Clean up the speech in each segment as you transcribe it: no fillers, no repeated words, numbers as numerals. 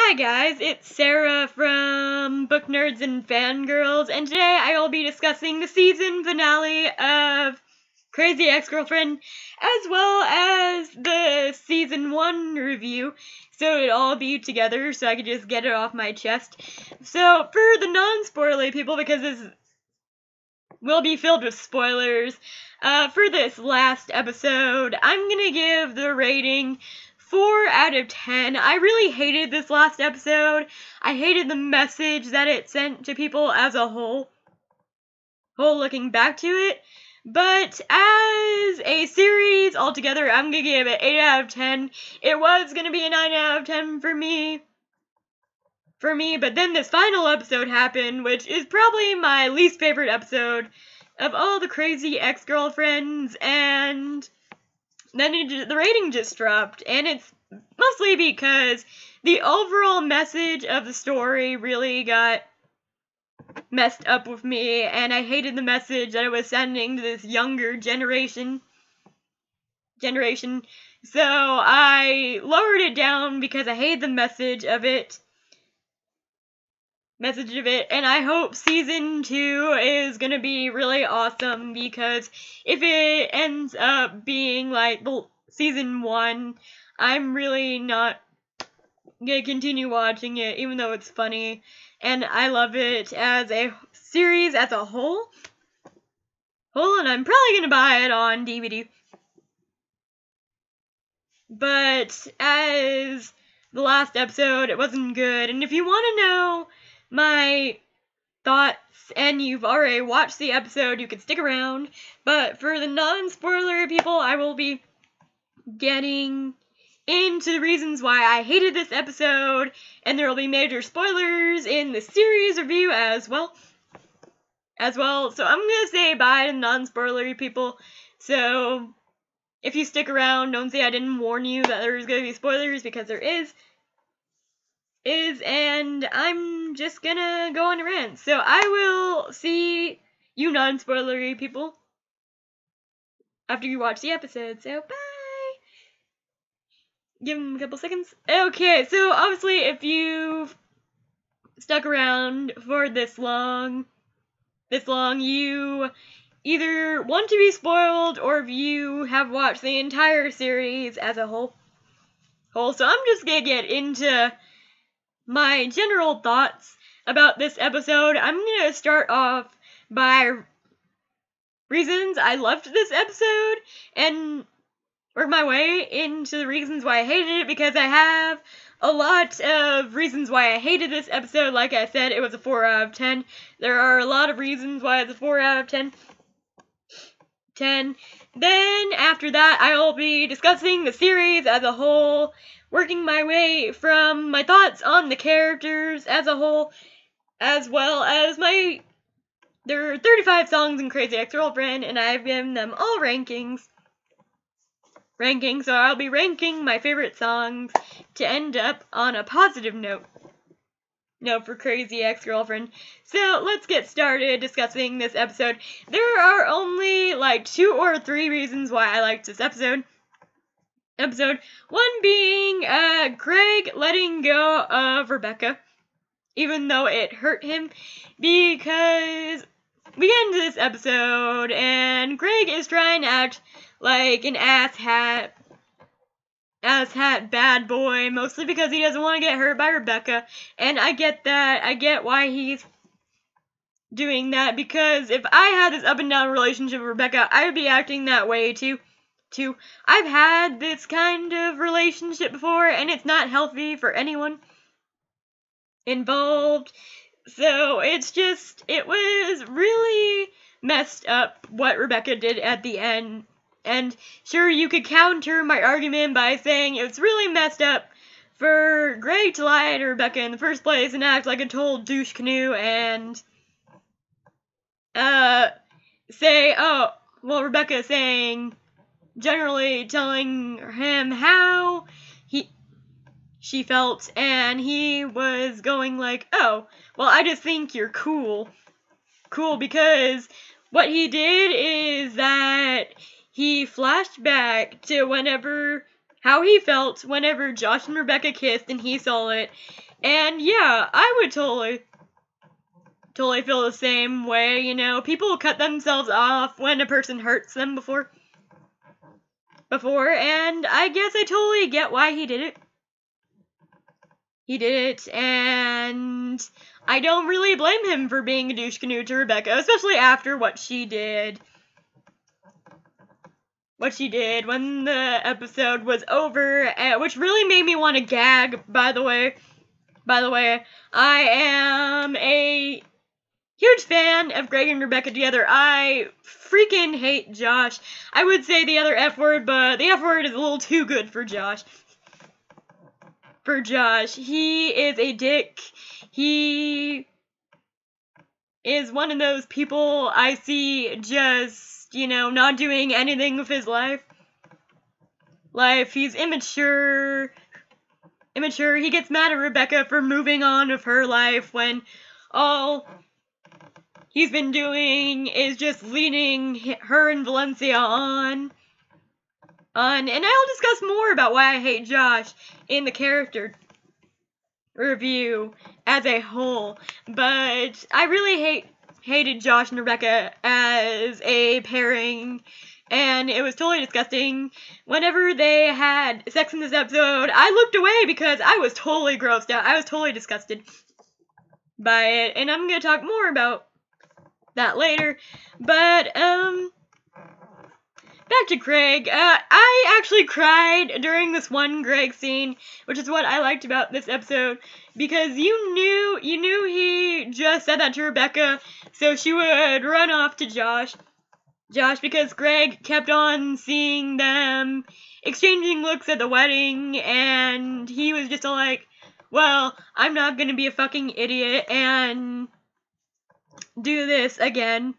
Hi guys, it's Sarah from Book Nerds and Fangirls, and today I will be discussing the season finale of Crazy Ex-Girlfriend, as well as the season 1 review, so it'll all be together so I can just get it off my chest. So, for the non-spoiler people, because this will be filled with spoilers, for this last episode, I'm gonna give the rating 4 out of 10. I really hated this last episode. I hated the message that it sent to people as a whole looking back to it. But as a series altogether, I'm gonna give it 8 out of 10. It was gonna be a 9 out of 10 for me, but then this final episode happened, which is probably my least favorite episode of all the Crazy Ex-Girlfriends, and then the rating just dropped, and it's mostly because the overall message of the story really got messed up with me, and I hated the message that it was sending to this younger generation. So I lowered it down because I hate the message of it, and I hope season 2 is gonna be really awesome, because if it ends up being like season 1, I'm really not gonna continue watching it, even though it's funny, and I love it as a series as a whole, and I'm probably gonna buy it on DVD. But as the last episode, it wasn't good, and if you want to know my thoughts and you've already watched the episode, you can stick around. But for the non-spoiler people, I will be getting into the reasons why I hated this episode, and there will be major spoilers in the series review as well. So I'm gonna say bye to non-spoilery people. So if you stick around, don't say I didn't warn you that there's gonna be spoilers, because there is, and I'm just gonna go on a rant. So I will see you non-spoilery people after you watch the episode. So bye! Give them a couple seconds. Okay, so obviously if you've stuck around for this long, you either want to be spoiled, or if you have watched the entire series as a whole. So I'm just gonna get into my general thoughts about this episode. I'm gonna start off by reasons I loved this episode, and work my way into the reasons why I hated it, because I have a lot of reasons why I hated this episode. Like I said, it was a 4 out of 10. There are a lot of reasons why it's a 4 out of 10. Then, after that, I will be discussing the series as a whole, working my way from my thoughts on the characters as a whole, as well as there are 35 songs in Crazy Ex-Girlfriend, and I've given them all rankings, so I'll be ranking my favorite songs to end up on a positive note for Crazy Ex-Girlfriend. So let's get started discussing this episode. There are only like 2 or 3 reasons why I liked this episode. One being Greg letting go of Rebecca, even though it hurt him, because we get into this episode and Greg is trying to act like an asshat bad boy, mostly because he doesn't want to get hurt by Rebecca, and I get that. I get why he's doing that, because if I had this up and down relationship with Rebecca, I would be acting that way too. I've had this kind of relationship before, and it's not healthy for anyone involved. So it was really messed up what Rebecca did at the end. And sure, you could counter my argument by saying it's really messed up for Greg to lie to Rebecca in the first place and act like a total douche canoe and say, oh, well, Rebecca saying, generally telling him how she felt, and he was going like, oh, well, I just think you're cool, because what he did is that he flashed back to how he felt whenever Josh and Rebecca kissed and he saw it, And yeah, I would totally feel the same way, you know. People cut themselves off when a person hurts them before, and I guess I totally get why he did it. He did it, and I don't really blame him for being a douche canoe to Rebecca, especially after what she did. What she did when the episode was over, which really made me want to gag, by the way. I am a huge fan of Greg and Rebecca together. I freaking hate Josh. I would say the other F word, but the F word is a little too good for Josh. He is a dick. He is one of those people I see just, you know, not doing anything with his life. He's immature. He gets mad at Rebecca for moving on with her life when all he's been doing is just leading her and Valencia on. And I'll discuss more about why I hate Josh in the character review as a whole. But I really hated Josh and Rebecca as a pairing, and it was totally disgusting. Whenever they had sex in this episode, I looked away because I was totally grossed out. I was totally disgusted by it, and I'm gonna talk more about that later. But, back to Greg. I actually cried during this one Greg scene, which is what I liked about this episode, because you knew he just said that to Rebecca, so she would run off to Josh, because Greg kept on seeing them exchanging looks at the wedding, and he was just all like, well, I'm not gonna be a fucking idiot and do this again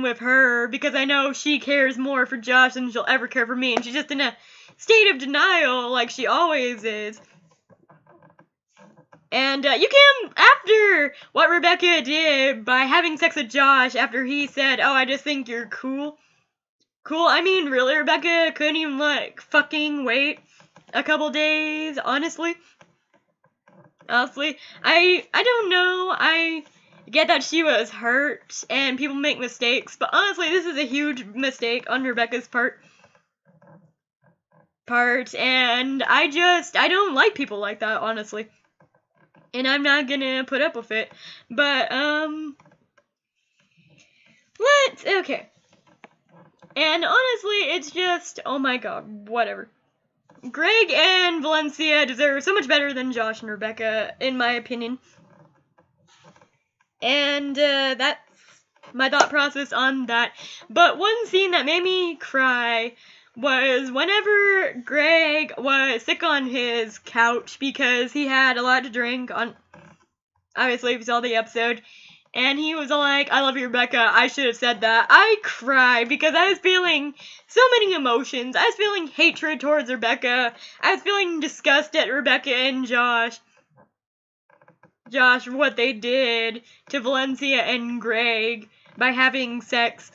with her, because I know she cares more for Josh than she'll ever care for me, and she's just in a state of denial like she always is. And you can, after what Rebecca did by having sex with Josh after he said, oh, I just think you're cool. I mean, really, Rebecca couldn't even, fucking wait a couple days, honestly. I don't know, I get that she was hurt and people make mistakes, but honestly, this is a huge mistake on Rebecca's part, and I don't like people like that, honestly, and I'm not gonna put up with it. But okay, and honestly, it's just, oh my god, whatever. Greg and Valencia deserve so much better than Josh and Rebecca, in my opinion. And that's my thought process on that. But one scene that made me cry was whenever Greg was sick on his couch because he had a lot to drink obviously if you saw the episode, and he was all like, I love you, Rebecca, I should have said that. I cried because I was feeling so many emotions. I was feeling hatred towards Rebecca. I was feeling disgust at Rebecca and Josh, what they did to Valencia and Greg by having sex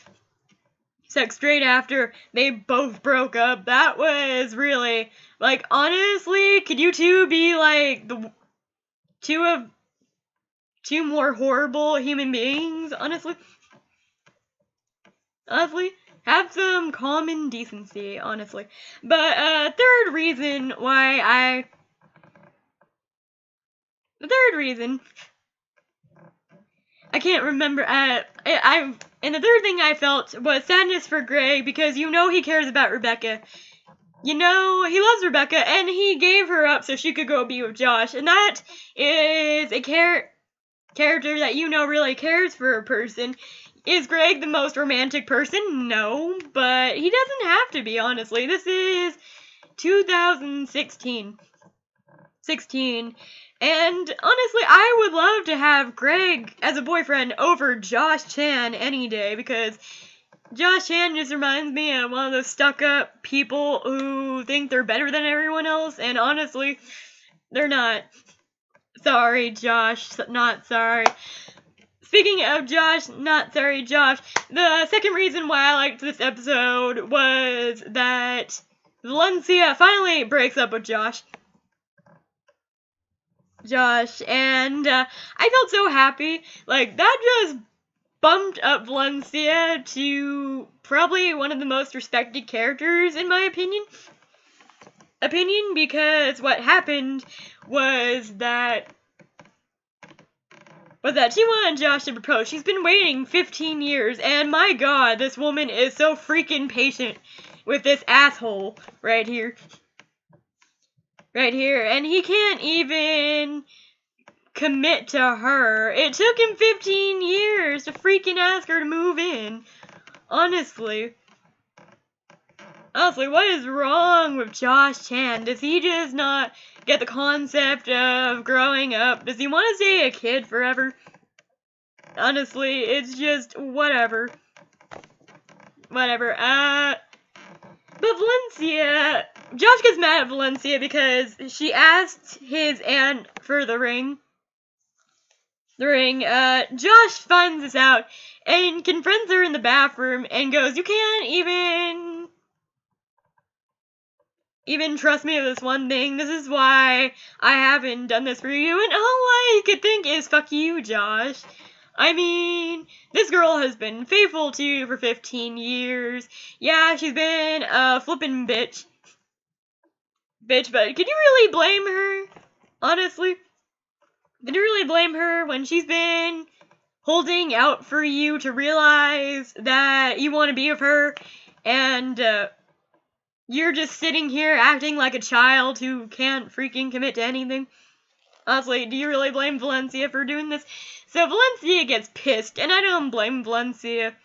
straight after they both broke up. That was really, honestly, could you two be, the two more horrible human beings, honestly? Have some common decency, honestly. But, third reason, I can't remember, and the third thing I felt was sadness for Greg, because he cares about Rebecca. He loves Rebecca, and he gave her up so she could go be with Josh, and that is a character that really cares for a person. Is Greg the most romantic person? No, but he doesn't have to be, honestly. This is 2016. And honestly, I would love to have Greg as a boyfriend over Josh Chan any day, because Josh Chan just reminds me of one of those stuck-up people who think they're better than everyone else, and honestly, they're not. Sorry, Josh, not sorry. Speaking of Josh, not sorry, Josh, the second reason why I liked this episode was that Valencia finally breaks up with Josh. Josh, and I felt so happy. Like, that just bumped up Valencia to probably one of the most respected characters, in my opinion. Because what happened was that she wanted Josh to propose. She's been waiting 15 years, and my god, this woman is so freaking patient with this asshole right here. Right here, and he can't even commit to her. It took him 15 years to freaking ask her to move in. Honestly, what is wrong with Josh Chan? Does he just not get the concept of growing up? Does he want to stay a kid forever? Honestly, it's just whatever. Whatever. But Valencia, Josh gets mad at Valencia because she asked his aunt for the ring. Josh finds this out and confronts her in the bathroom and goes, "You can't even trust me with this one thing. This is why I haven't done this for you." And all I could think is, fuck you, Josh. I mean, this girl has been faithful to you for 15 years. Yeah, she's been a flippin' bitch. But could you really blame her? Honestly? Could you really blame her when she's been holding out for you to realize that you want to be with her, and you're just sitting here acting like a child who can't freaking commit to anything? Honestly, do you really blame Valencia for doing this? So Valencia gets pissed, and I don't blame Valencia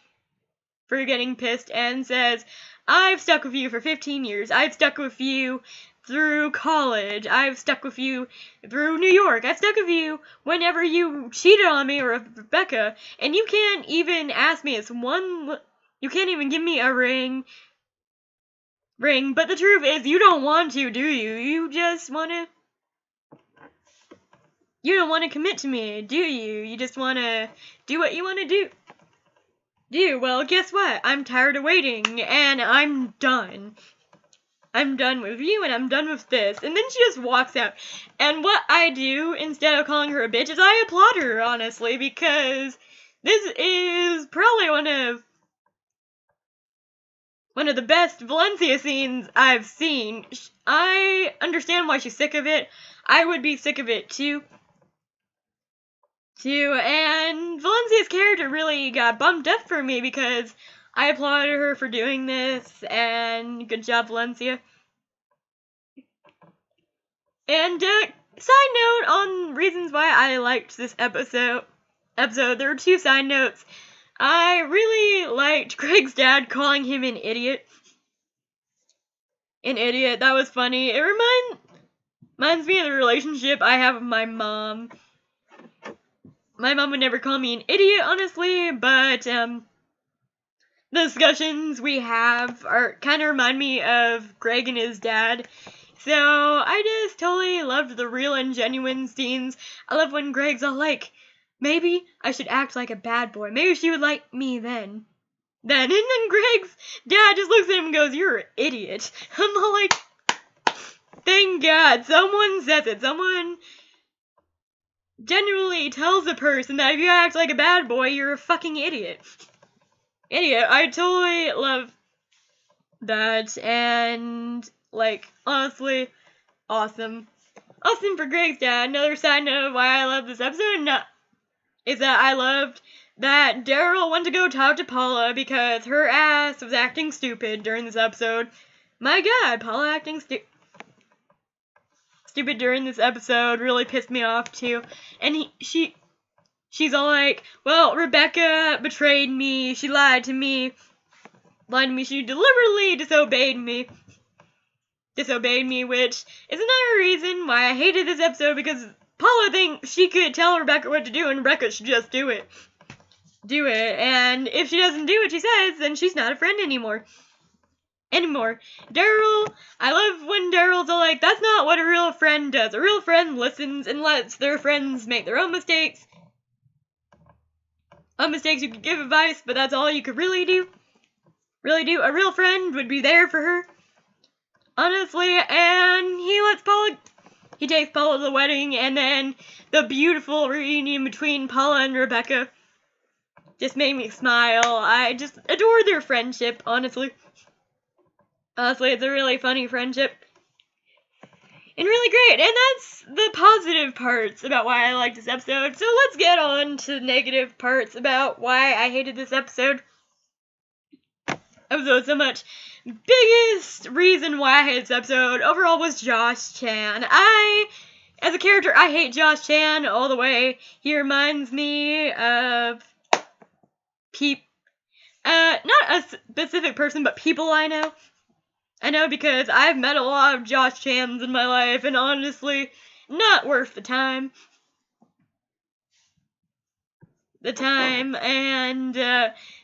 for getting pissed, and says, "I've stuck with you for 15 years. I've stuck with you through college. I've stuck with you through New York. I've stuck with you whenever you cheated on me or Rebecca, and you can't even ask me you can't even give me a ring, but the truth is you don't want to, do you? You just want to, you don't want to commit to me, do you? You just want to do what you want to do. Well, guess what? I'm tired of waiting, and I'm done. I'm done with you, and I'm done with this." And then she just walks out. And what I do, instead of calling her a bitch, is I applaud her, honestly, because this is probably one of the best Valencia scenes I've seen. I understand why she's sick of it. I would be sick of it, too. And Valencia's character really got bumped up for me because I applauded her for doing this, and good job, Valencia. And side note on reasons why I liked this episode, there were 2 side notes. I really liked Greg's dad calling him an idiot. That was funny. It reminds me of the relationship I have with my mom. My mom would never call me an idiot, honestly, but the discussions we have kind of remind me of Greg and his dad. So I just totally loved the real and genuine scenes. I love when Greg's all like, "Maybe I should act like a bad boy. Maybe she would like me then." And then Greg's dad just looks at him and goes, "You're an idiot." I'm all like, thank God, someone says it. Someone genuinely tells a person that if you act like a bad boy, you're a fucking idiot. I totally love that, and, like, honestly, awesome. Awesome for Greg's dad. Another side note of why I love this episode is that I loved that Daryl went to go talk to Paula because her ass was acting stupid during this episode. My god, Paula acting stupid during this episode really pissed me off too. And she's all like, "Well, Rebecca betrayed me, she lied to me, she deliberately disobeyed me, which is another reason why I hated this episode, because Paula thinks she could tell Rebecca what to do, and Rebecca should just do it. And if she doesn't do what she says, then she's not a friend anymore. Daryl, I love when Daryl's all like, "That's not what a real friend does. A real friend listens and lets their friends make their own mistakes. You could give advice, but that's all you could really do. A real friend would be there for her." Honestly, and he he takes Paula to the wedding, and then the beautiful reunion between Paula and Rebecca just made me smile. I just adore their friendship, honestly. Honestly, it's a really funny friendship. And really great. And that's the positive parts about why I like this episode. So let's get on to the negative parts about why I hated this episode so much. Biggest reason why I hate this episode overall was Josh Chan. As a character, I hate Josh Chan all the way. He reminds me of not a specific person, but people I know. I know because I've met a lot of Josh Chans in my life, and honestly, not worth the time. And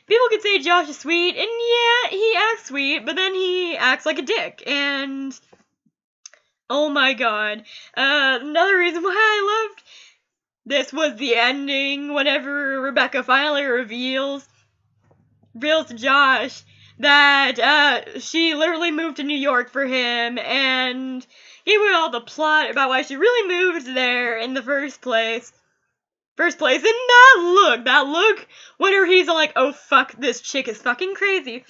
people could say Josh is sweet, and yeah, he acts sweet, but then he acts like a dick, and oh my god. Another reason why I loved this was the ending, whenever Rebecca finally reveals to Josh that she literally moved to New York for him, and gave away all the plot about why she really moved there in the first place. And that look, whenever he's like, oh fuck, this chick is fucking crazy.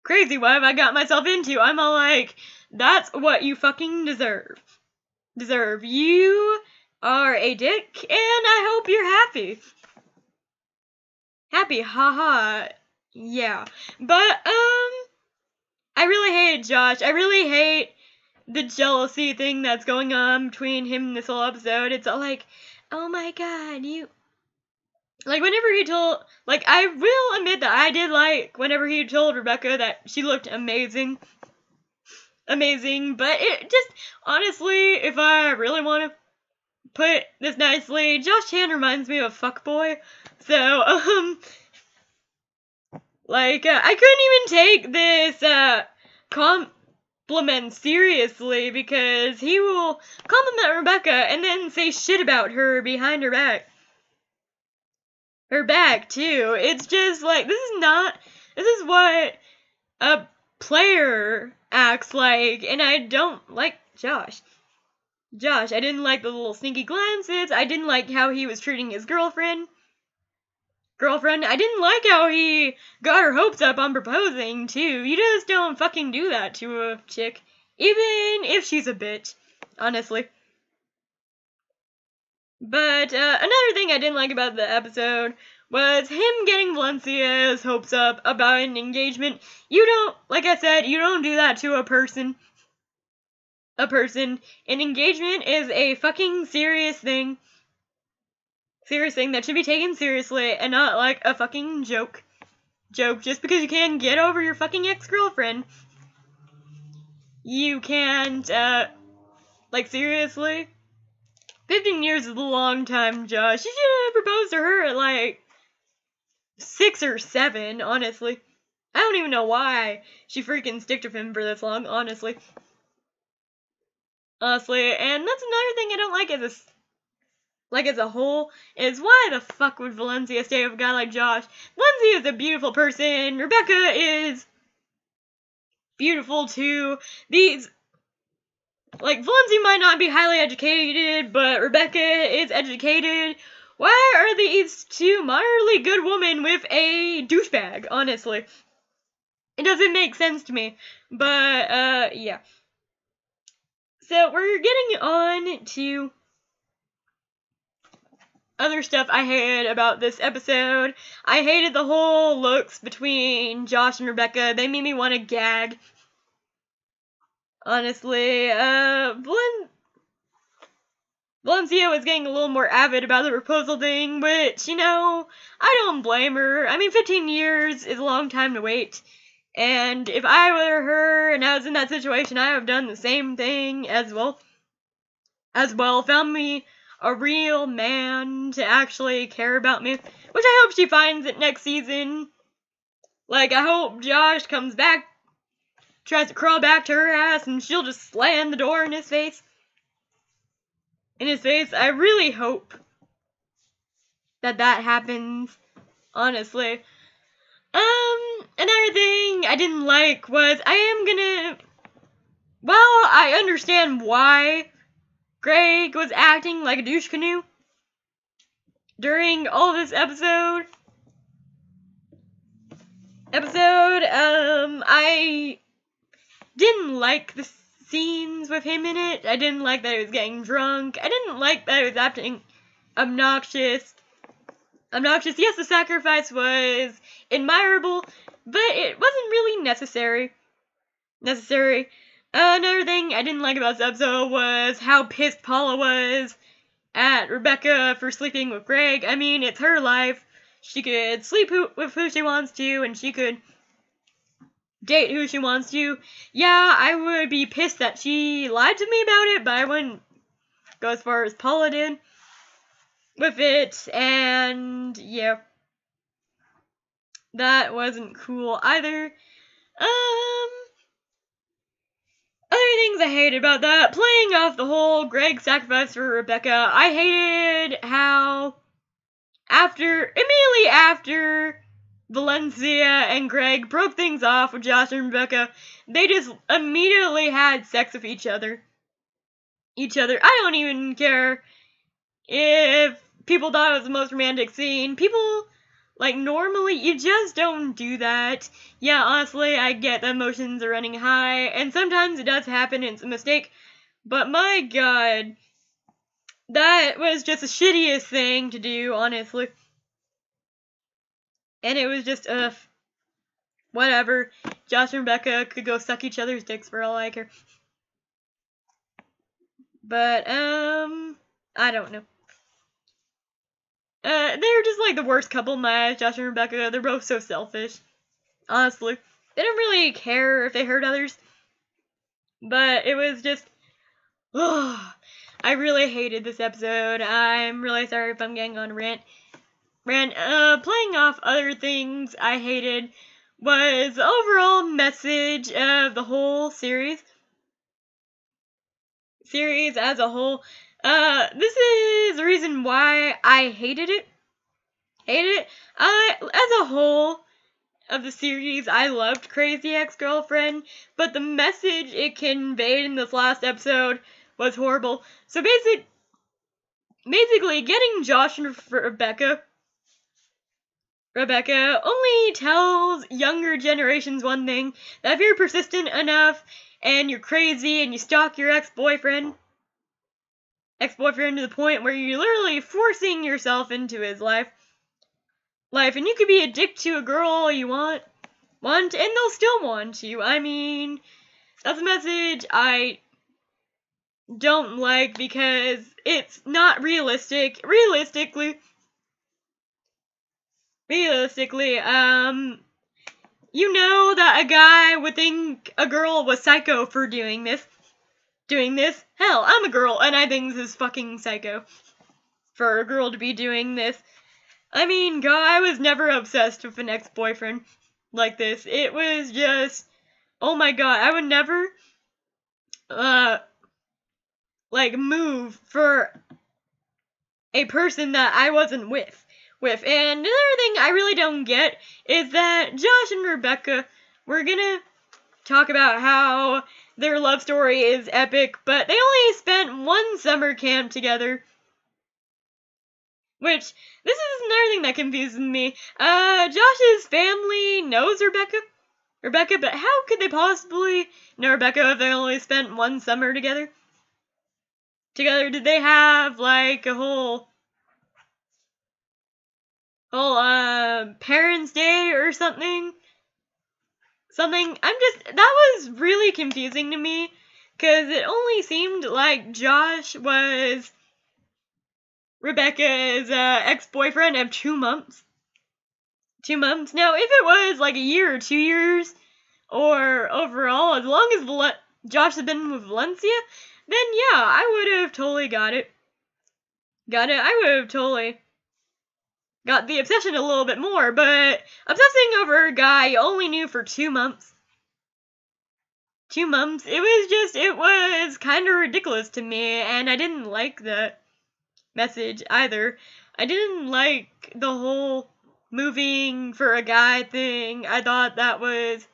What have I got myself into? I'm all like, that's what you fucking deserve. You are a dick, and I hope you're happy. Haha. Yeah. But, I really hate Josh. I really hate the jealousy thing that's going on between him and this whole episode. It's all like, oh my god, you... Like, whenever he told... Like, I will admit that I did like whenever he told Rebecca that she looked amazing. But it just... Honestly, if I really want to put this nicely, Josh Chan reminds me of a fuckboy. So, I couldn't even take this, compliment seriously, because he will compliment Rebecca and then say shit about her behind her back. Too. It's just like, this is what a player acts like, and I don't like Josh. I didn't like the little sneaky glances. I didn't like how he was treating his girlfriend. I didn't like how he got her hopes up on proposing, too. You just don't fucking do that to a chick, even if she's a bitch, honestly. But, another thing I didn't like about the episode was him getting Valencia's hopes up about an engagement. Like I said, you don't do that to a person. An engagement is a fucking serious thing that should be taken seriously, and not like a fucking joke just because you can't get over your fucking ex-girlfriend. You can't, seriously? 15 years is a long time, Josh. You should have proposed to her at, 6 or 7, honestly. I don't even know why she freaking sticked with him for this long, honestly. And that's another thing I don't like as a whole, is why the fuck would Valencia stay with a guy like Josh? Valencia is a beautiful person. Rebecca is beautiful too. Valencia might not be highly educated, but Rebecca is educated. Why are these two moderately good women with a douchebag, honestly? It doesn't make sense to me. But, yeah. So, we're getting on to other stuff I hated about this episode. I hated the whole looks between Josh and Rebecca. They made me want to gag. Honestly, Valencia was getting a little more avid about the proposal thing, which, I don't blame her. I mean, 15 years is a long time to wait. And if I were her and I was in that situation, I would have done the same thing as well. Found me a real man to actually care about me. Which I hope she finds it next season. I hope Josh comes back, tries to crawl back to her ass, and she'll just slam the door in his face. I really hope that happens, honestly. Another thing I didn't like was, I understand why Greg was acting like a douche canoe during all this episode. I didn't like the scenes with him in it. I didn't like that he was getting drunk. I didn't like that he was acting obnoxious. Yes, the sacrifice was admirable, but it wasn't really necessary. Another thing I didn't like about this episode was how pissed Paula was at Rebecca for sleeping with Greg. I mean, it's her life. She could sleep with who she wants to, and she could date who she wants to. Yeah, I would be pissed that she lied to me about it, but I wouldn't go as far as Paula did with it, and yeah, that wasn't cool either. Other things I hated about that, playing off the whole Greg sacrifice for Rebecca. I hated how immediately after Valencia and Greg broke things off with Josh and Rebecca, they just immediately had sex with each other. I don't even care if people thought it was the most romantic scene. People, like, normally, you just don't do that. Yeah, honestly, I get the emotions are running high, and sometimes it does happen, and it's a mistake, but my god, that was just the shittiest thing to do, honestly. And it was just, whatever. Josh and Rebecca could go suck each other's dicks for all I care. But, I don't know. They're just like the worst couple in my eyes, Josh and Rebecca. They're both so selfish. Honestly. They didn't really care if they hurt others. But it was just, I really hated this episode. I'm really sorry if I'm getting on a rant. Playing off other things I hated was the overall message of the whole series. Series as a whole. This is the reason why I hated it. As a whole of the series, I loved Crazy Ex-Girlfriend, but the message it conveyed in this last episode was horrible. So basically, getting Josh and Rebecca only tells younger generations one thing, that if you're persistent enough, and you're crazy, and you stalk your ex-boyfriend to the point where you're literally forcing yourself into his life, and you could be a dick to a girl all you want, and they'll still want you. I mean, that's a message I don't like because it's not realistic. Realistically, you know that a guy would think a girl was psycho for doing this. Hell, I'm a girl, and I think this is fucking psycho for a girl to be doing this. I mean, God, I was never obsessed with an ex-boyfriend like this. It was just, oh my god, I would never, move for a person that I wasn't with. And another thing I really don't get is that Josh and Rebecca, we're gonna talk about how their love story is epic, but they only spent one summer camp together. Which, this is another thing that confuses me. Josh's family knows Rebecca, but how could they possibly know Rebecca if they only spent one summer together? Did they have, like, a whole Parents' Day or something? That was really confusing to me, because it only seemed like Josh was Rebecca's ex-boyfriend of 2 months. 2 months? Now, if it was like a year or 2 years, or overall, as long as Josh had been with Valencia, then yeah, I would have totally got it. I would have totally got the obsession a little bit more, but obsessing over a guy you only knew for 2 months. 2 months, it was kind of ridiculous to me, and I didn't like the message either. I didn't like the whole moving for a guy thing. I thought that was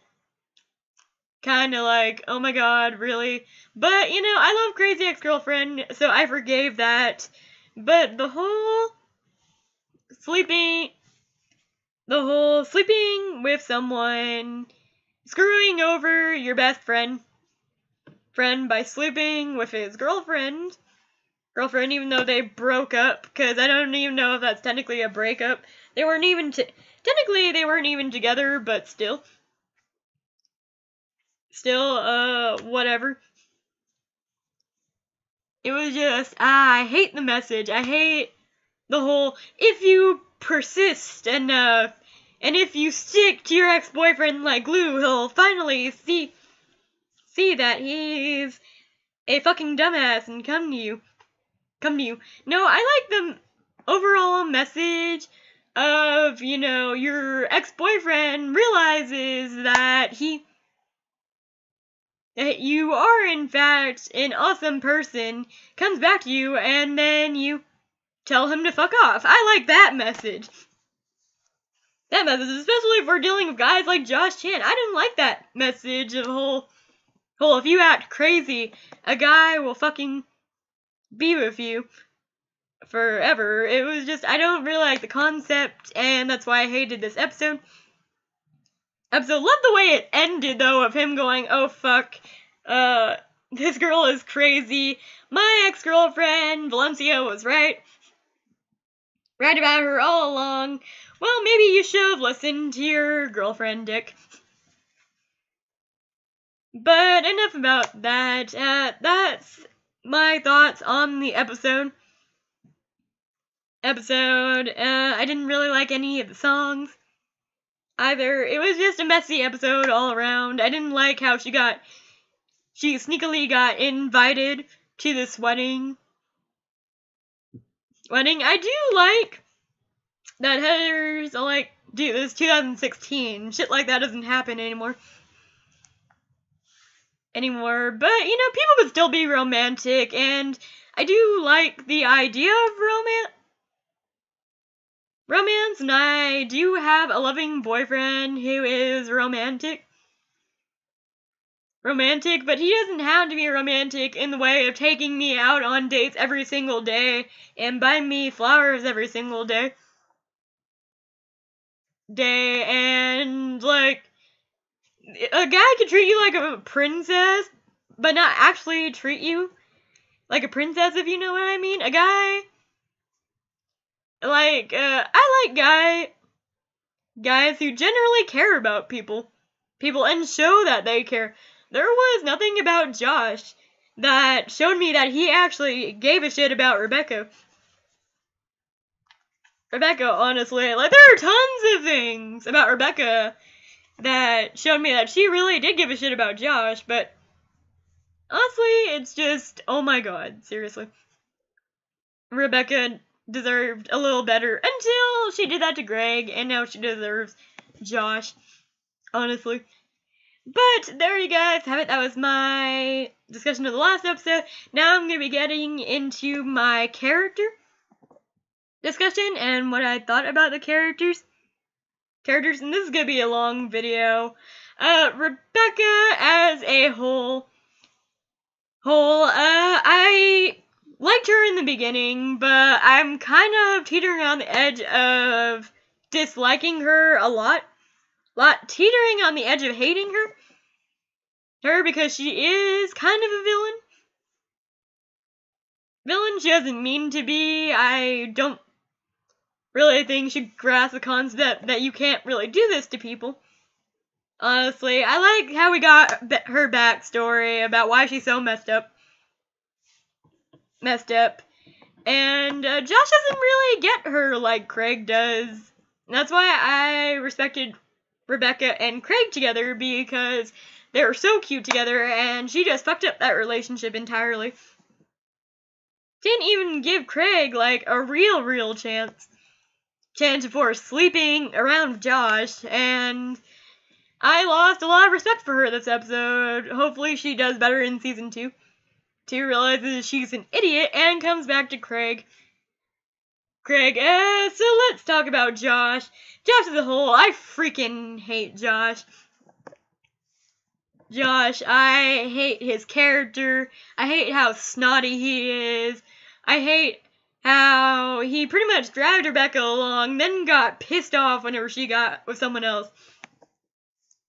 kind of like, oh my god, really? But, you know, I love Crazy Ex-Girlfriend, so I forgave that. But the whole sleeping with someone, screwing over your best friend by sleeping with his girlfriend, even though they broke up, because I don't even know if that's technically a breakup. They weren't even, technically they weren't even together, but still, whatever. It was just, I hate the message. I hate the whole, if you persist enough, and if you stick to your ex-boyfriend like glue, he'll finally see that he's a fucking dumbass and come to you. No, I like the overall message of, you know, your ex-boyfriend realizes that you are in fact an awesome person, comes back to you, and then you tell him to fuck off. I like that message. That message, especially if we're dealing with guys like Josh Chan. I didn't like that message of whole if you act crazy, a guy will fucking be with you forever. It was just, I don't really like the concept, and that's why I hated this episode. Love the way it ended, though, of him going, oh fuck, this girl is crazy. My ex-girlfriend, Valencia, was right about her all along. Well, maybe you should have listened to your girlfriend, Dick. But enough about that. That's my thoughts on the episode. I didn't really like any of the songs either. It was just a messy episode all around. I didn't like how she sneakily got invited to this wedding. I do like that Heather's like, dude, this is 2016. Shit like that doesn't happen anymore. But, you know, people could still be romantic, and I do like the idea of romance, and I do have a loving boyfriend who is romantic, but he doesn't have to be romantic in the way of taking me out on dates every single day and buying me flowers every single day, and, like, a guy could treat you like a princess, but not actually treat you like a princess, if you know what I mean. A guy, like, I like guys who generally care about people, and show that they care. There was nothing about Josh that showed me that he actually gave a shit about Rebecca. Honestly, like, there are tons of things about Rebecca that showed me that she really did give a shit about Josh, but honestly, it's just, oh my god, seriously. Rebecca deserved a little better until she did that to Greg, and now she deserves Josh, honestly. But there you guys have it. That was my discussion of the last episode. Now I'm going to be getting into my character discussion and what I thought about the characters, and this is going to be a long video. Rebecca as a whole, I liked her in the beginning, but I'm kind of teetering on the edge of disliking her a lot, teetering on the edge of hating her because she is kind of a villain. She doesn't mean to be. I don't really think she grasps the concept that you can't really do this to people. Honestly, I like how we got her backstory about why she's so messed up. And Josh doesn't really get her like Craig does. And that's why I respected Rebecca and Craig together, because they were so cute together, and she just fucked up that relationship entirely. Didn't even give Craig, like, a real chance for sleeping around with Josh, and I lost a lot of respect for her this episode. Hopefully she does better in season 2. Realizes she's an idiot and comes back to Craig. So let's talk about Josh. Josh as a whole, I freaking hate Josh. Josh. I hate his character. I hate how snotty he is. I hate how he pretty much dragged Rebecca along, then got pissed off whenever she got with someone else.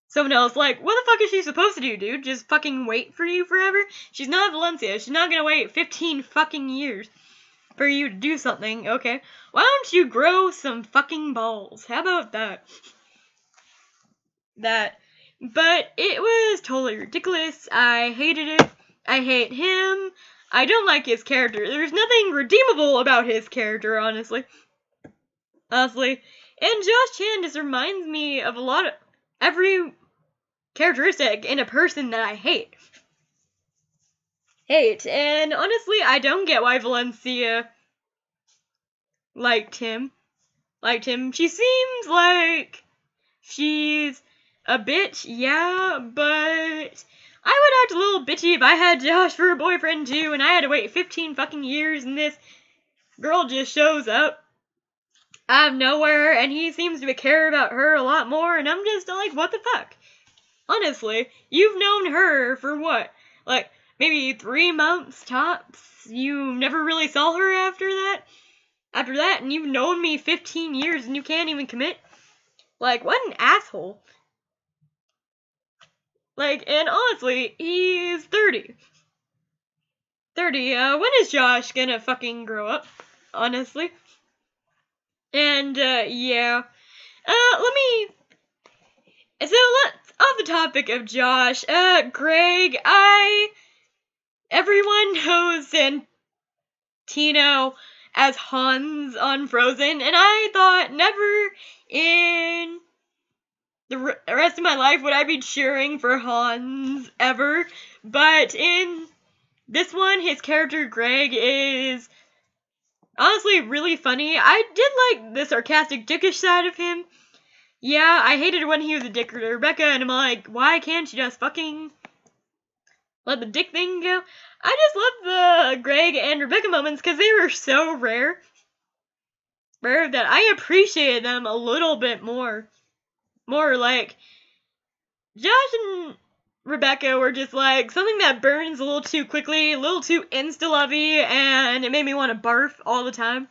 Someone else, like, what the fuck is she supposed to do, dude? Just fucking wait for you forever? She's not Valencia. She's not gonna wait 15 fucking years for you to do something, okay? Why don't you grow some fucking balls? How about that? But it was totally ridiculous. I hated it. I hate him. I don't like his character. There's nothing redeemable about his character, honestly. And Josh Chan just reminds me of every characteristic in a person that I hate. And honestly, I don't get why Valencia liked him. She seems like she's a bitch, yeah, but I would act a little bitchy if I had Josh for a boyfriend too, and I had to wait 15 fucking years, and this girl just shows up out of nowhere, and he seems to care about her a lot more, and I'm just like, what the fuck? Honestly, you've known her for what? Like, maybe 3 months tops? You never really saw her after that? And you've known me 15 years, and you can't even commit? Like, what an asshole. And honestly, he's 30. When is Josh gonna fucking grow up? Honestly. And, yeah. Off the topic of Josh, Greg, everyone knows Santino as Hans on Frozen, and I thought never in the rest of my life would I be cheering for Hans ever, but in this one, his character Greg is honestly really funny. I did like the sarcastic, dickish side of him. Yeah, I hated when he was a dick to Rebecca, and I'm like, why can't you just fucking let the dick thing go? I just love the Greg and Rebecca moments because they were so rare that I appreciated them a little bit more. Like, Josh and Rebecca were just like something that burns a little too quickly, a little too insta-lovey, and it made me want to barf all the time.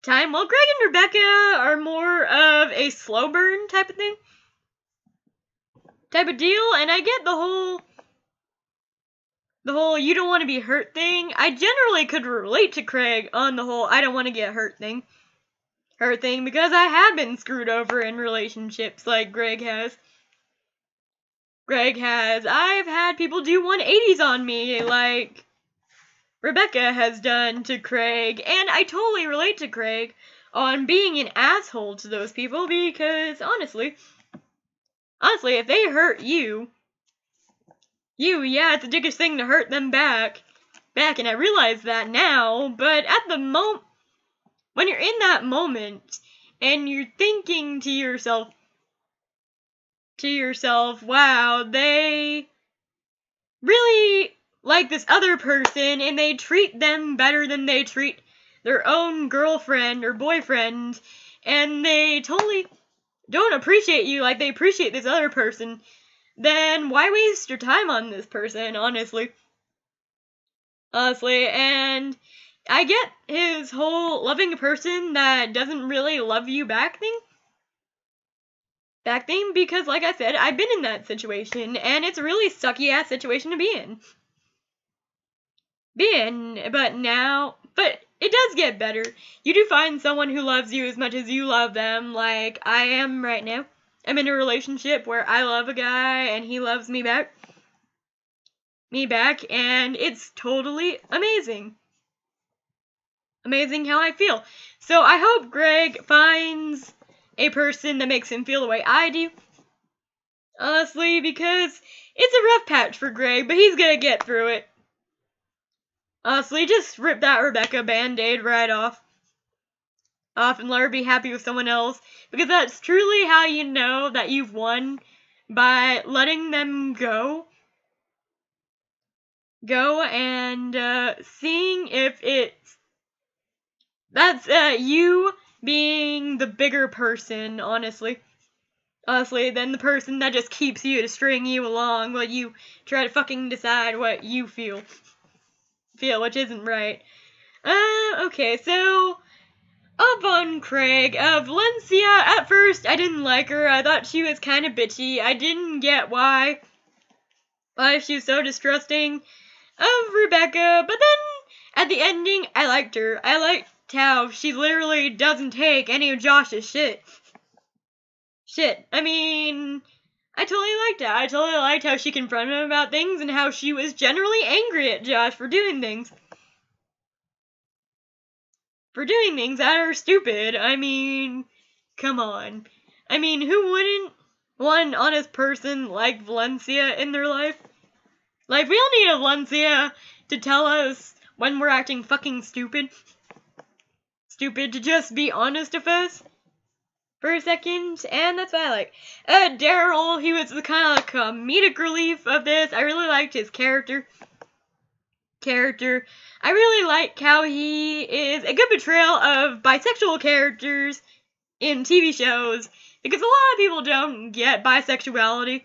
While Greg and Rebecca are more of a slow burn type of thing. Type of deal, and I get the whole you don't want to be hurt thing. I generally could relate to Craig on the whole I don't want to get hurt thing. Because I have been screwed over in relationships like Greg has. I've had people do 180s on me like Rebecca has done to Craig, and I totally relate to Craig on being an asshole to those people because honestly, if they hurt you, yeah, it's the dickest thing to hurt them back, and I realize that now, but at the moment, when you're in that moment, and you're thinking to yourself, wow, they really like this other person, and they treat them better than they treat their own girlfriend or boyfriend, and they totally don't appreciate you like they appreciate this other person, then why waste your time on this person, honestly? And I get his whole loving a person that doesn't really love you back thing, because like I said, I've been in that situation, and it's a really sucky ass situation to be in. But it does get better. You do find someone who loves you as much as you love them, like I am right now. I'm in a relationship where I love a guy, and he loves me back, and it's totally amazing. Amazing how I feel. So I hope Greg finds a person that makes him feel the way I do. Honestly, because it's a rough patch for Greg, but he's gonna get through it. Honestly, just rip that Rebecca band-aid right off and let her be happy with someone else, because that's truly how you know that you've won, by letting them go and seeing if that's you being the bigger person, honestly. honestly, than the person that just keeps you to string you along while you try to fucking decide what you feel, which isn't right. Okay, so up on Craig. Valencia, at first, I didn't like her. I thought she was kind of bitchy. I didn't get why she was so distrusting of Rebecca, but then, at the ending, I liked her. I liked how she literally doesn't take any of Josh's shit. I mean, I totally liked it. I totally liked how she confronted him about things and how she was generally angry at Josh for doing things. That are stupid. I mean, come on. I mean, who wouldn't want an honest person like Valencia in their life? Like, we all need a Valencia to tell us when we're acting fucking stupid. To just be honest with us for a second, and that's what I like. Daryl, he was the kind of comedic relief of this. I really liked his character. I really like how he is a good portrayal of bisexual characters in TV shows, because a lot of people don't get bisexuality.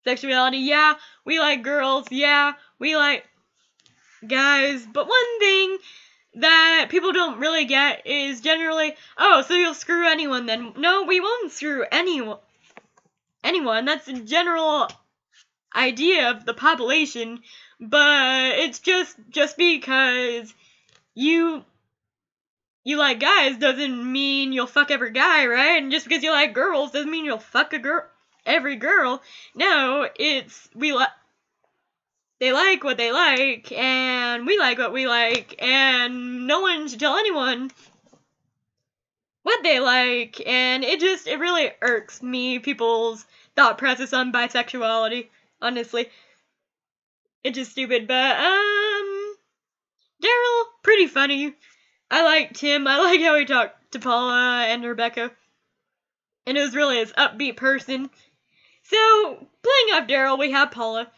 Yeah, we like girls, yeah, we like guys, but one thing that people don't really get is generally, oh, so you'll screw anyone then. No, we won't screw anyone. That's a general idea of the population, but it's just because you like guys doesn't mean you'll fuck every guy, right? And just because you like girls doesn't mean you'll fuck every girl. No, it's they like what they like, and we like what we like, and no one should tell anyone what they like, and it really irks me, people's thought process on bisexuality, honestly. It's just stupid, but, Daryl, pretty funny. I liked him. I like how he talked to Paula and Rebecca, and it was really his upbeat person. So, playing off Daryl, we have Paula.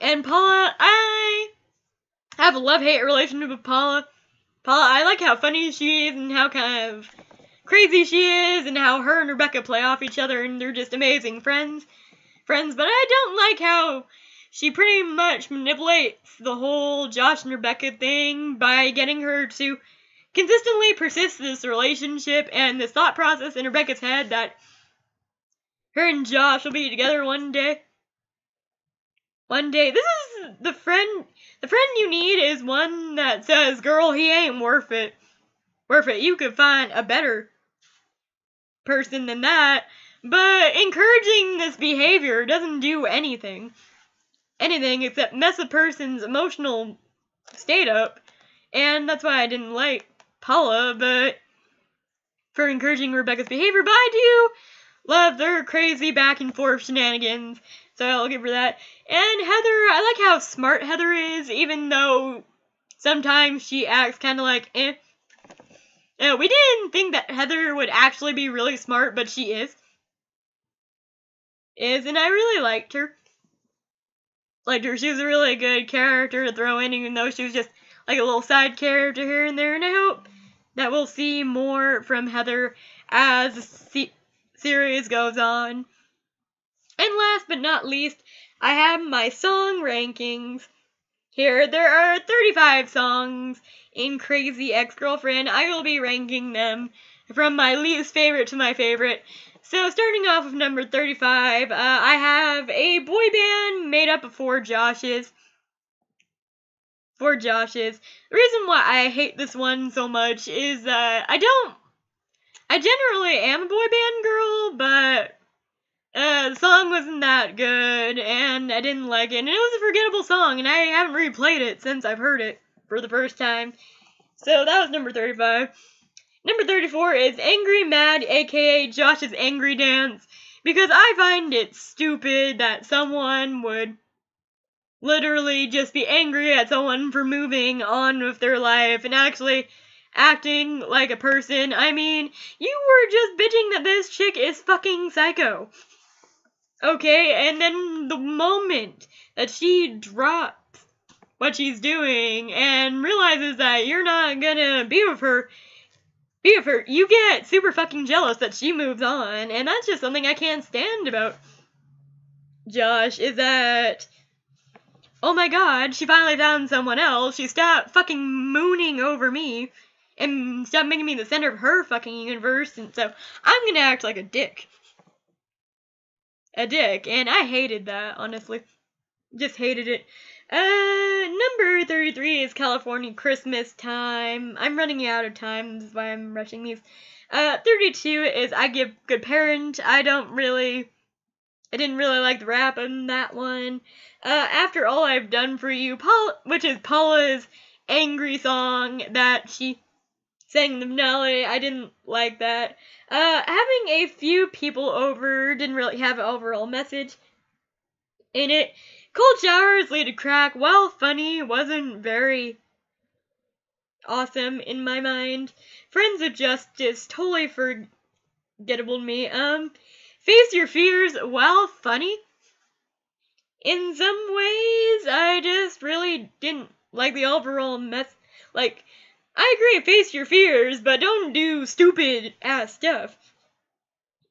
And Paula, I have a love-hate relationship with Paula. I like how funny she is and how kind of crazy she is and how her and Rebecca play off each other and they're just amazing friends, but I don't like how she pretty much manipulates the whole Josh and Rebecca thing by getting her to consistently persist this relationship and this thought process in Rebecca's head that her and Josh will be together one day. This is the friend you need is one that says, girl, he ain't worth it. You could find a better person than that. But encouraging this behavior doesn't do anything except mess a person's emotional state up. And that's why I didn't like Paula, but for encouraging Rebecca's behavior. But I do love their crazy back and forth shenanigans, so I'll give her that. And Heather, I like how smart Heather is, even though sometimes she acts kind of like, eh. We didn't think that Heather would actually be really smart, but she is, and I really liked her. She was a really good character to throw in, even though she was just like a little side character here and there, and I hope that we'll see more from Heather as the series goes on. And last but not least, I have my song rankings. Here, there are 35 songs in Crazy Ex-Girlfriend. I will be ranking them from my least favorite to my favorite. So, starting off with number 35, I have a boy band made up of four Joshes. The reason why I hate this one so much is that I generally am a boy band girl, but the song wasn't that good, and I didn't like it, and it was a forgettable song, and I haven't replayed it since I've heard it for the first time. So that was number 35. Number 34 is Angry Mad, aka Josh's Angry Dance, because I find it stupid that someone would literally just be angry at someone for moving on with their life and actually acting like a person. I mean, you were just bitching that this chick is fucking psycho. Okay, and then the moment that she drops what she's doing and realizes that you're not gonna be with her, you get super fucking jealous that she moves on, and that's just something I can't stand about Josh, is that, oh my god, she finally found someone else, she stopped fucking mooning over me, and stopped making me the center of her fucking universe, and so I'm gonna act like a dick. And I hated that, honestly. Just hated it. Number 33 is California Christmas Time. I'm running out of time, that's why I'm rushing these. 32 is I Give Good Parent. I didn't really like the rap on that one. After All I've Done For You, which is Paula's angry song that she sang in the finale. I didn't like that. Having a few people over didn't really have an overall message in it. Cold Showers lead to Crack, while funny, wasn't very awesome in my mind. Friends of Justice, totally forgettable to me. Face Your Fears, while funny, in some ways, I just really didn't like the overall like, I agree, face your fears, but don't do stupid ass stuff.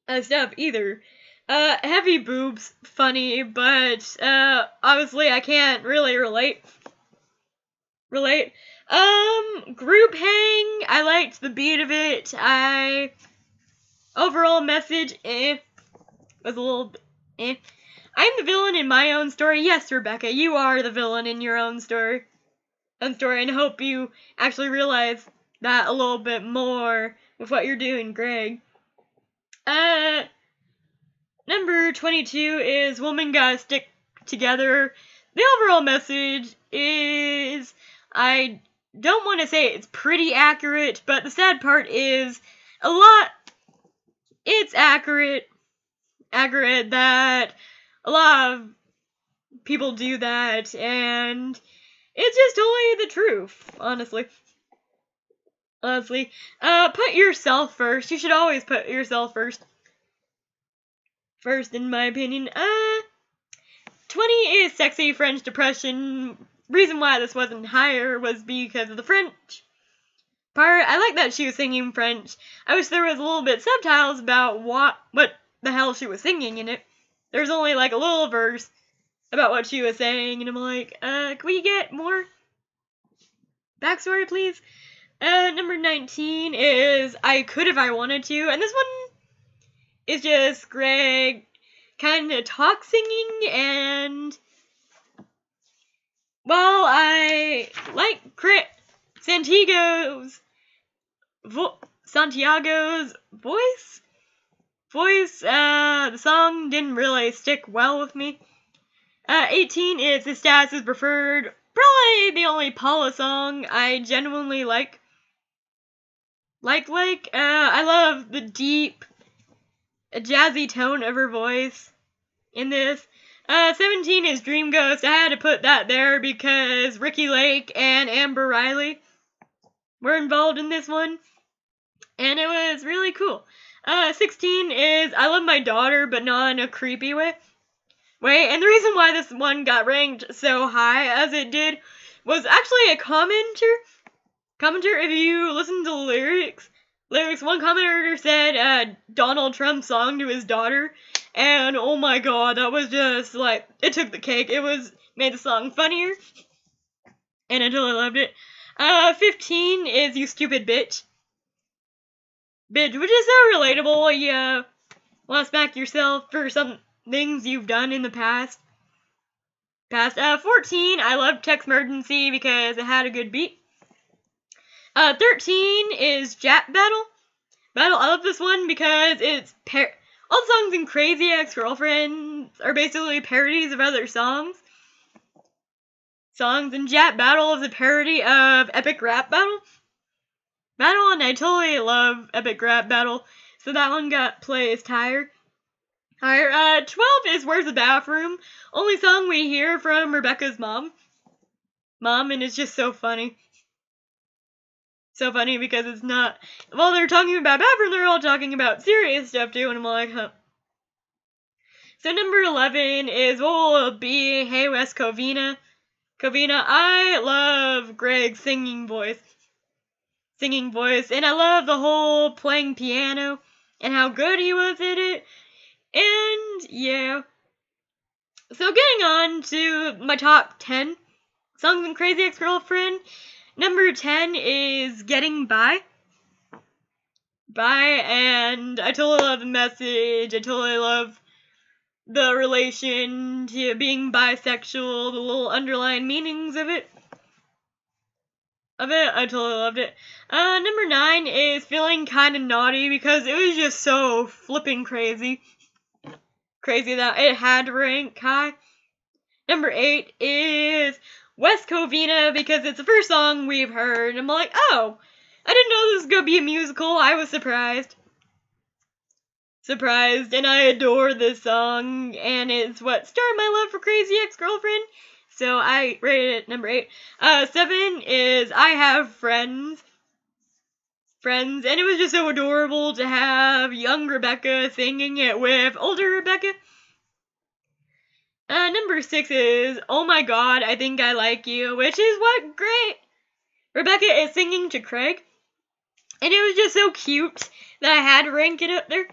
Either. Heavy boobs, funny, but, obviously I can't really relate. Group hang, I liked the beat of it. Overall message, was a little, I'm the villain in my own story. Yes, Rebecca, you are the villain in your own story, and I hope you actually realize that a little bit more with what you're doing, Greg. Number 22 is Woman Gotta Stick Together. The overall message is, I don't want to say it's pretty accurate, but the sad part is it's accurate that a lot of people do that, and it's just totally the truth, honestly. Put yourself first. You should always put yourself first. In my opinion. 20 is Sexy French Depression. Reason why this wasn't higher was because of the French part. I like that she was singing French. I wish there was a little bit subtitles about what the hell she was singing in it. There's only like a little verse about what she was saying, and I'm like, can we get more backstory, please? Number 19 is I Could If I Wanted To, and this one is just Greg kind of talk singing, and while I like Santiago's voice, the song didn't really stick well with me. 18 is The Status is Preferred, probably the only Paula song I genuinely like. I love the deep, jazzy tone of her voice in this. 17 is Dream Ghost. I had to put that there because Ricky Lake and Amber Riley were involved in this one, and it was really cool. 16 is I Love My Daughter, but not in a creepy way. And the reason why this one got ranked so high as it did was actually a commenter, if you listen to the lyrics, one commenter said, Donald Trump's song to his daughter, and oh my god, that was just, like, it took the cake. Made the song funnier, and I totally loved it. 15 is You Stupid Bitch, which is so relatable. You want to smack yourself for some things you've done in the past. 14, I love Text Emergency because it had a good beat. 13 is Jap Battle. I love this one because it's all the songs in Crazy Ex-Girlfriend are basically parodies of other songs. And Jap Battle is a parody of Epic Rap Battle, and I totally love Epic Rap Battle, so that one got placed higher. 12 is Where's the Bathroom? Only song we hear from Rebecca's mom, and it's just so funny. So funny because it's not, while they're talking about bathroom, they're all talking about serious stuff too, and I'm like, huh. So number 11 is what will it be? Hey West Covina. I love Greg's singing voice. singing voice, and I love the whole playing piano and how good he was at it. And yeah. So getting on to my top 10 songs in Crazy Ex-Girlfriend. Number 10 is Getting By. And I totally love the message. I totally love the relation to being bisexual, the little underlying meanings of it. I totally loved it. Number 9 is Feeling Kinda Naughty, because it was just so flipping crazy. Crazy that it had to rank high. Number 8 is West Covina, because it's the first song we've heard, and I'm like, oh, I didn't know this was gonna be a musical. I was surprised. And I adore this song, and it's what started my love for Crazy Ex-Girlfriend, so I rated it number 8. 7 is I Have Friends, and it was just so adorable to have young Rebecca singing it with older Rebecca. Number 6 is Oh My God, I Think I Like You, which is what great Rebecca is singing to Craig. And it was just so cute that I had to rank it up there.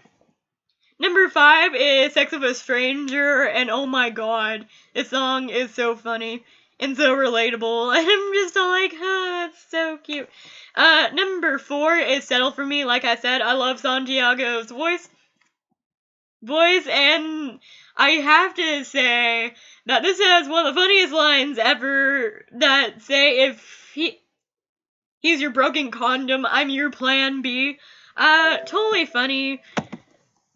Number 5 is Sex with a Stranger, and oh my god, this song is so funny and so relatable, and I'm just all like, that's so cute. Number 4 is Settle For Me. Like I said, I love Santiago's voice, and I have to say that this has one of the funniest lines ever that say, if he's your broken condom, I'm your plan B. Totally funny.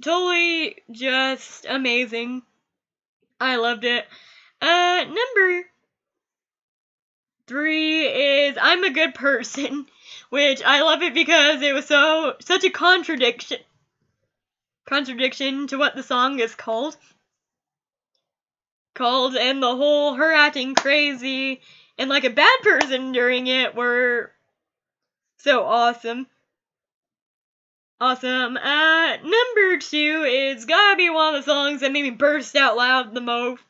Totally just amazing. I loved it. Number 3 is I'm a Good Person, which I love it because it was such a contradiction to what the song is called, and the whole her acting crazy and like a bad person during it were so awesome. Number 2 is gotta be one of the songs that made me burst out loud the most,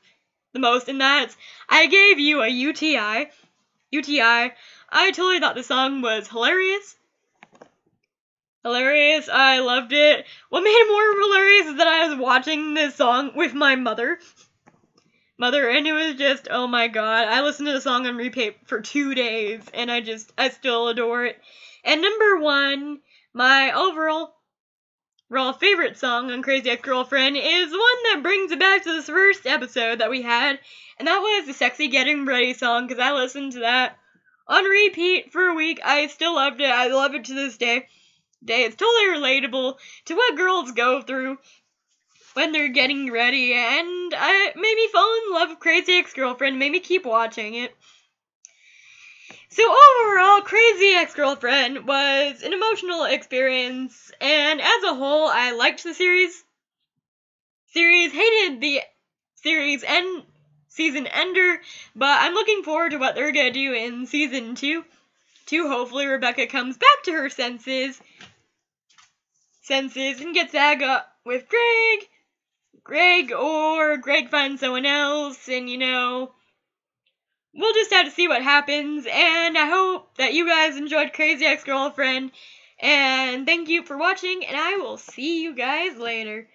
and that's I Gave You a UTI. I totally thought the song was hilarious. I loved it. What made it more hilarious is that I was watching this song with my mother, and it was just, oh my god, I listened to the song on repeat for 2 days, and I still adore it. And number 1, my overall favorite song on Crazy Ex-Girlfriend is the one that brings it back to this first episode that we had, and that was the Sexy Getting Ready song, because I listened to that on repeat for a week. I still loved it. I love it to this day. It's totally relatable to what girls go through when they're getting ready, and it made me fall in love with Crazy Ex-Girlfriend, made me keep watching it. So overall, Crazy Ex-Girlfriend was an emotional experience, and as a whole, I liked the series, hated the series and season ender, but I'm looking forward to what they're gonna do in season 2. Hopefully Rebecca comes back to her senses and gets back up with Greg, or Greg finds someone else, and we'll just have to see what happens, and I hope that you guys enjoyed Crazy Ex-Girlfriend, and thank you for watching, and I will see you guys later.